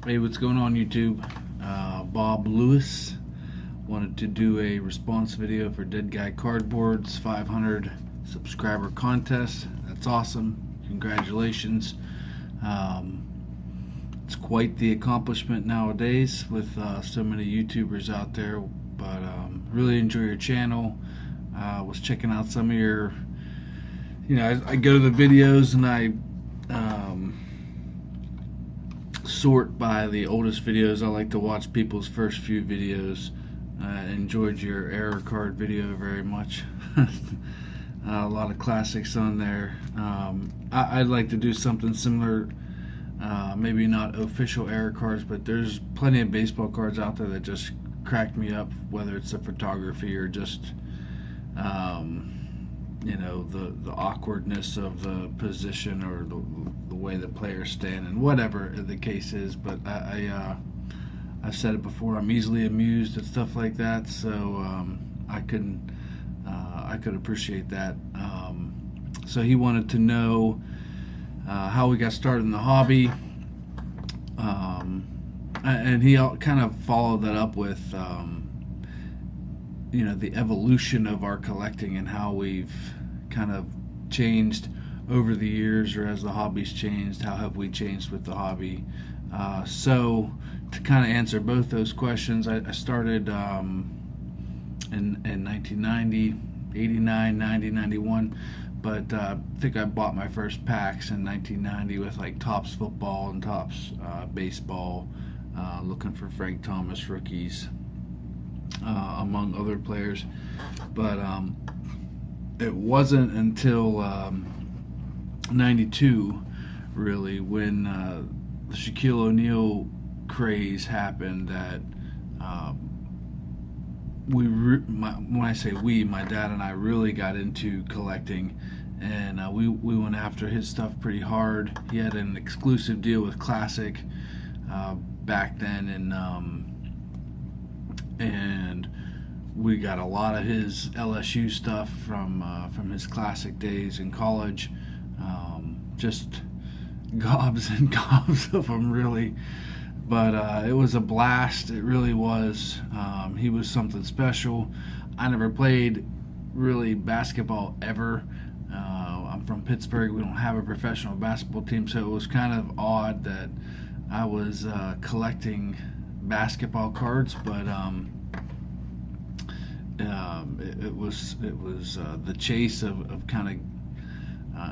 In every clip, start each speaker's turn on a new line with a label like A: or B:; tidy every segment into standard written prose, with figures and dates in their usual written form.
A: Hey, what's going on YouTube? Bob Lewis wanted to do a response video for Dead Guy Cardboard's 500 subscriber contest. That's awesome. Congratulations. Um, it's quite the accomplishment nowadays with so many YouTubers out there, but really enjoy your channel. Was checking out some of your, I go to the videos and I sort by the oldest videos. I like to watch people's first few videos. Enjoyed your error card video very much. A lot of classics on there. I'd like to do something similar. Maybe not official error cards, but there's plenty of baseball cards out there that just crack me up, whether it's the photography or just the awkwardness of the position or the way the players stand and whatever the case is. But I've said it before, I'm easily amused at stuff like that, so I could appreciate that. So he wanted to know how we got started in the hobby, and he kind of followed that up with the evolution of our collecting and how we've kind of changed over the years, or as the hobby's changed, how have we changed with the hobby. So to kind of answer both those questions, I started in 1990, 89, 90, 91, but I think I bought my first packs in 1990 with like Topps football and Topps baseball, looking for Frank Thomas rookies, among other players. But it wasn't until 92 really, when the Shaquille O'Neal craze happened, that when I say we, my dad and I really got into collecting, and we went after his stuff pretty hard. He had an exclusive deal with Classic back then, and we got a lot of his LSU stuff from his Classic days in college. Just gobs and gobs of them, really. But it was a blast. It really was. He was something special. I never played really basketball ever. I'm from Pittsburgh. We don't have a professional basketball team, so it was kind of odd that I was collecting basketball cards. But it was the chase of kind of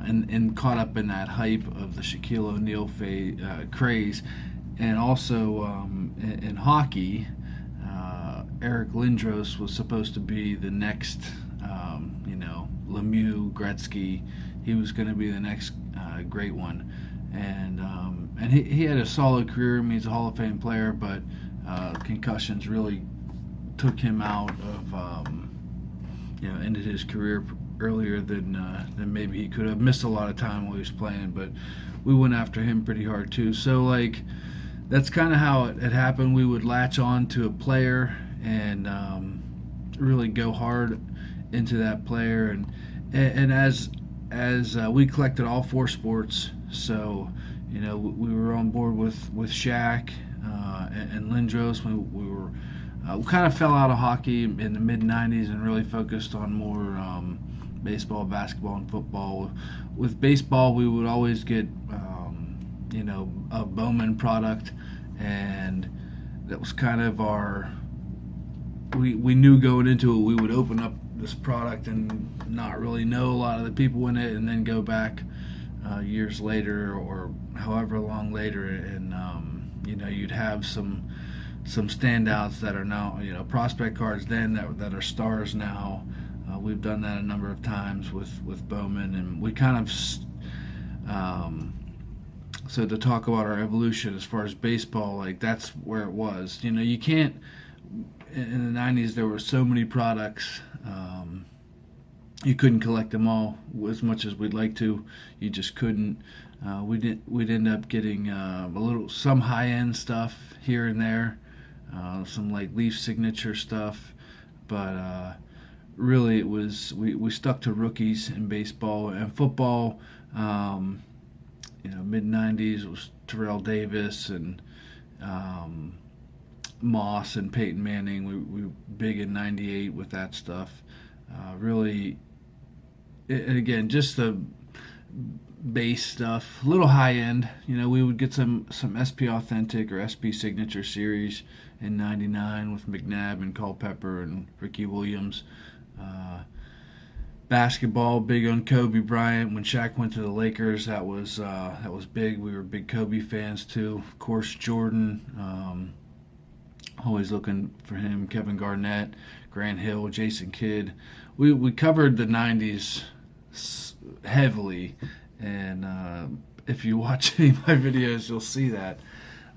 A: and caught up in that hype of the Shaquille O'Neal craze. And also in hockey, Eric Lindros was supposed to be the next, Lemieux, Gretzky. He was going to be the next great one, and he had a solid career. I mean, he's a Hall of Fame player, but concussions really took him out of, ended his career earlier than maybe he could have. Missed a lot of time while he was playing, but we went after him pretty hard too. So like, that's kind of how it happened. We would latch on to a player and really go hard into that player, and as we collected all four sports, so we were on board with Shaq and Lindros. We kind of fell out of hockey in the mid '90s and really focused on more baseball, basketball, and football. With baseball, we would always get a Bowman product, and that was kind of our. We knew going into it we would open up this product and not really know a lot of the people in it, and then go back years later or however long later, and you'd have some standouts that are now prospect cards then that are stars now. We've done that a number of times with Bowman, and we kind of. So to talk about our evolution as far as baseball, like that's where it was. You can't. In the '90s, there were so many products. You couldn't collect them all as much as we'd like to. You just couldn't. We'd end up getting some high-end stuff here and there, some like Leaf signature stuff, but really it was we stuck to rookies in baseball and football. Mid '90s was Terrell Davis and Moss and Peyton Manning. We big in '98 with that stuff. Really, and again, just the base stuff, a little high end. We would get some SP Authentic or SP Signature series in '99 with McNabb and Culpepper and Ricky Williams. Basketball, big on Kobe Bryant. When Shaq went to the Lakers, that was big. We were big Kobe fans too. Of course, Jordan. Always looking for him. Kevin Garnett, Grant Hill, Jason Kidd. We covered the '90s heavily, and if you watch any of my videos, you'll see that.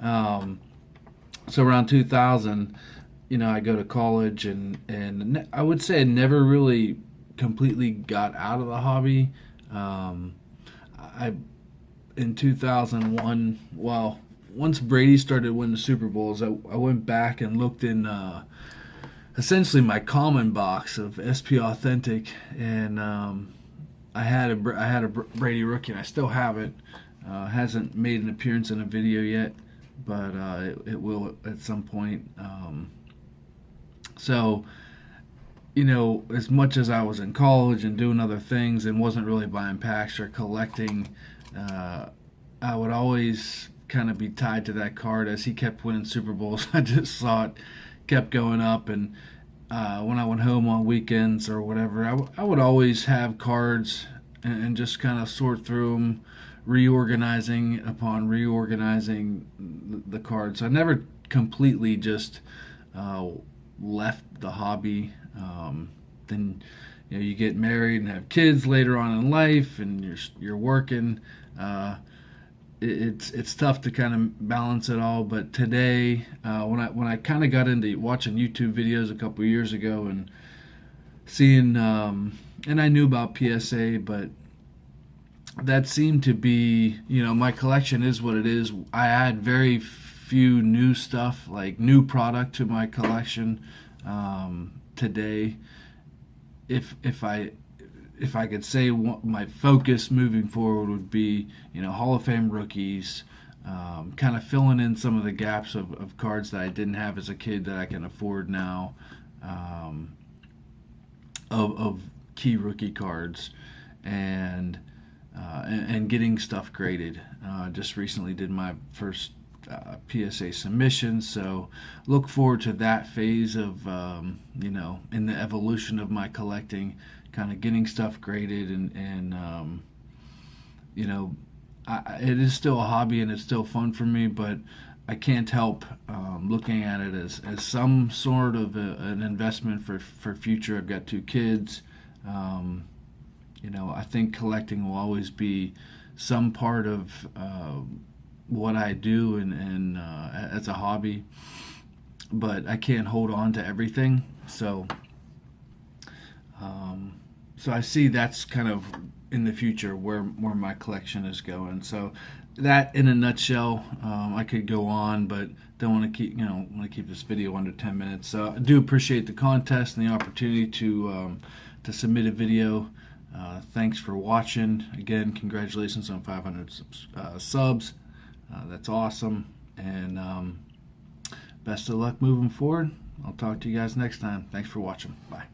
A: So around 2000, I go to college, and I would say I never really completely got out of the hobby. I in 2001, well, once Brady started winning the Super Bowls, I went back and looked in essentially my common box of SP Authentic, and I had a Brady rookie, and I still have it. Hasn't made an appearance in a video yet, but it will at some point. So, as much as I was in college and doing other things and wasn't really buying packs or collecting, I would always kind of be tied to that card as he kept winning Super Bowls. I just saw it kept going up, and when I went home on weekends or whatever, I would always have cards and just kind of sort through them, reorganizing upon reorganizing the cards. I never completely just left the hobby. Then you get married and have kids later on in life, and you're working. It's tough to kind of balance it all. But today, when I kind of got into watching YouTube videos a couple years ago and seeing, and I knew about PSA, but that seemed to be, my collection is what it is. I add very few new stuff, like new product to my collection today. If I could say my focus moving forward would be, Hall of Fame rookies, kind of filling in some of the gaps of cards that I didn't have as a kid that I can afford now, of key rookie cards, and getting stuff graded. Just recently did my first PSA submission, so look forward to that phase of in the evolution of my collecting, kind of getting stuff graded, and it is still a hobby and it's still fun for me, but I can't help looking at it as some sort of an investment for future. I've got 2 kids. I think collecting will always be some part of what I do and as a hobby, but I can't hold on to everything. So I see that's kind of in the future where my collection is going. So that, in a nutshell, I could go on, but don't want to keep this video under 10 minutes. So I do appreciate the contest and the opportunity to submit a video. Thanks for watching. Again, congratulations on 500 subs. That's awesome, and best of luck moving forward. I'll talk to you guys next time. Thanks for watching. Bye.